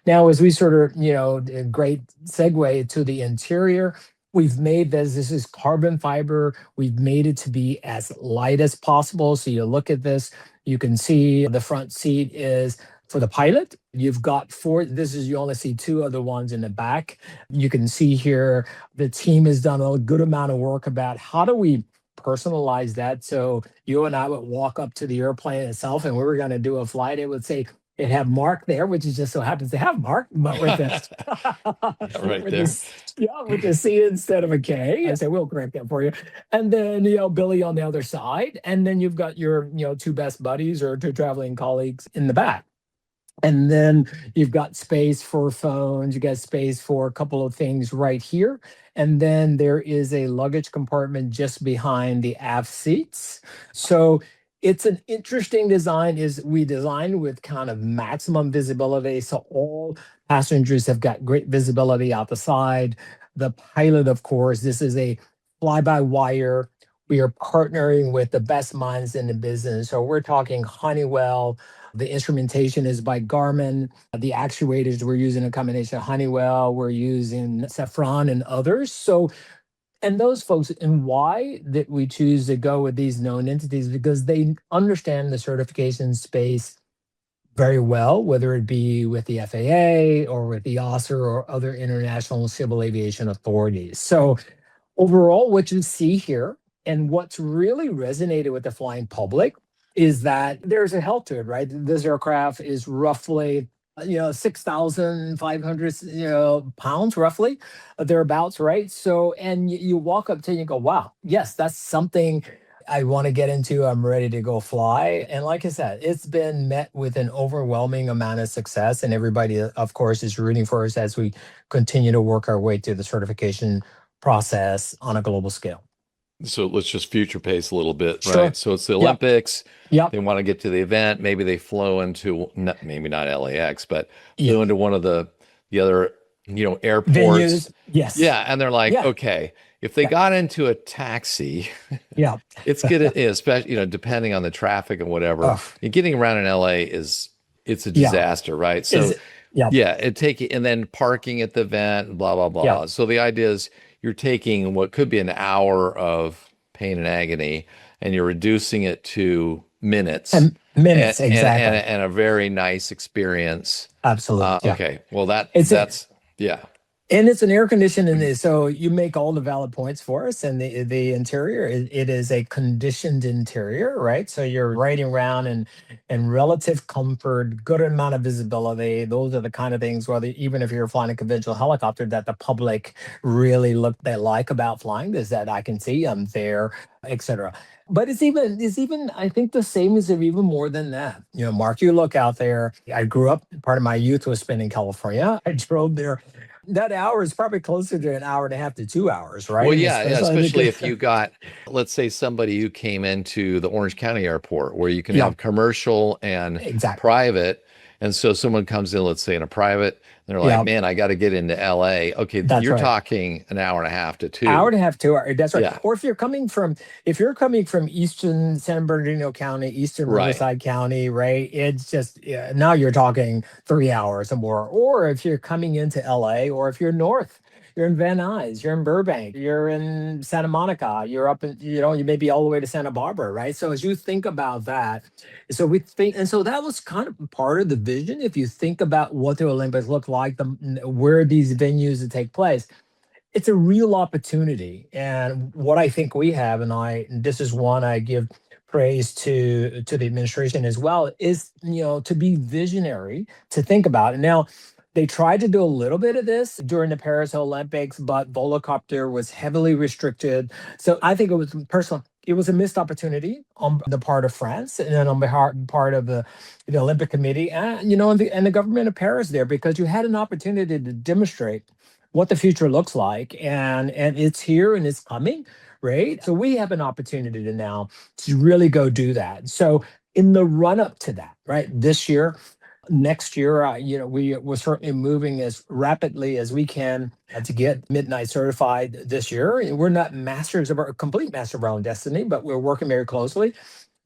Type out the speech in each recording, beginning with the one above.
Now, as we sort of, a great segue to the interior, we've made this is carbon fiber. We've made it to be as light as possible. So you look at this, you can see the front seat is for the pilot. You've got four, you only see two other ones in the back. You can see here the team has done a good amount of work about how do we personalize that. So you and I would walk up to the airplane itself and we were going to do a flight. It would say, it have Mark there, which is just so happens to have Mark, but with this, Right there. yeah, with the C instead of a K. I say we'll correct that for you. And then Billy on the other side, and then you've got your two best buddies or two traveling colleagues in the back. And then you've got space for phones, you got space for a couple of things right here. And then there is a luggage compartment just behind the aft seats. So it's an interesting design. Is we designed with kind of maximum visibility. So all passengers have got great visibility out the side. The pilot, of course, this is a fly-by-wire. We are partnering with the best minds in the business. So we're talking Honeywell. The instrumentation is by Garmin. The actuators, we're using a combination of Honeywell, we're using Safran and others. So, and those folks, and why that we choose to go with these known entities, because they understand the certification space very well, whether it be with the FAA or with the OSR or other international civil aviation authorities. So overall, what you see here, and what's really resonated with the flying public is that there's a health to it, right? This aircraft is roughly, 6,500, pounds roughly, thereabouts, right? So, and you walk up to it and you go, wow, yes, that's something I want to get into. I'm ready to go fly. And like I said, it's been met with an overwhelming amount of success. And everybody, of course, is rooting for us as we continue to work our way through the certification process on a global scale. So let's just future pace a little bit, Sure. right? So it's the Yep. Olympics. Yep. They want to get to the event. Maybe they flow into, maybe not LAX, but Yeah. flew into one of the other, airports. Venues. Yes. Yeah. And they're like, Yeah. okay, if they Yeah. got into a taxi, Yeah. it's good, especially, depending on the traffic and whatever. Ugh. And getting around in LA it's a Yeah. disaster, right? So Yeah. yeah, and then parking at the event, blah, blah, blah. Yeah. So the idea is you're taking what could be an hour of pain and agony and you're reducing it to minutes. And minutes, and, exactly. and a very nice experience. Absolutely. Yeah. Okay. Well, yeah. And it's an air conditioning, so you make all the valid points for us. And the interior, it is a conditioned interior, right? So you're riding around in relative comfort, good amount of visibility. Those are the kind of things, whether even if you're flying a conventional helicopter, that the public really they like about flying, is that I can see I'm there, etc. But it's even I think the same is even more than that. Mark, you look out there. I grew up, part of my youth was spent in California. I drove there. That hour is probably closer to an hour and a half to 2 hours, right? Well, yeah, especially if you got, let's say, somebody who came into the Orange County airport where you can have commercial and private. And so someone comes in, let's say in a private, and they're like, man, I got to get into LA. Okay, you're talking an hour and a half to 2. Hour and a half, 2 hours. That's right. Yeah. Or if you're coming from Eastern San Bernardino County, Eastern Riverside County, right? It's just, now you're talking 3 hours or more. Or if you're coming into LA, or if you're north, you're in Van Nuys, you're in Burbank, you're in Santa Monica, you're up in, you may be all the way to Santa Barbara, right? So as you think about that, so that was kind of part of the vision. If you think about what the Olympics look like, where these venues that take place, it's a real opportunity. And what I think we have, and this is one I give praise to the administration as well, is, to be visionary, to think about it. Now, they tried to do a little bit of this during the Paris Olympics, but volocopter was heavily restricted. So I think it was a missed opportunity on the part of France and then on the part of the Olympic Committee and, and the government of Paris there, because you had an opportunity to demonstrate what the future looks like. And it's here and it's coming, right? So we have an opportunity to now to really go do that. So in the run up to that, right, this year, next year, we're certainly moving as rapidly as we can to get Midnight certified this year. We're not complete masters of our own destiny, but we're working very closely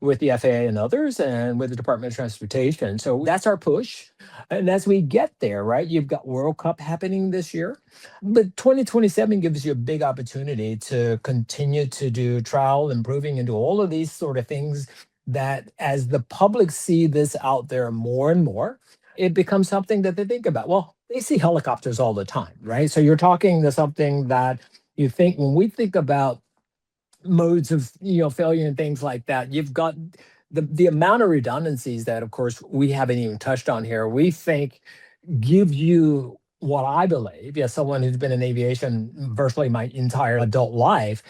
with the FAA and others and with the Department of Transportation. So that's our push. And as we get there, right, you've got World Cup happening this year, but 2027 gives you a big opportunity to continue to do trial, improving, and do all of these sort of things that as the public see this out there more and more, it becomes something that they think about. Well, they see helicopters all the time, right? So you're talking to something that you think when we think about modes of failure and things like that, you've got the amount of redundancies that of course we haven't even touched on here, we think give you what I believe, yeah, someone who's been in aviation virtually my entire adult life,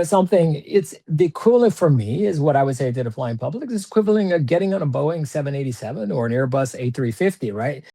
something, it's the equivalent for me is what I would say to the flying public is equivalent of getting on a Boeing 787 or an Airbus A350, right?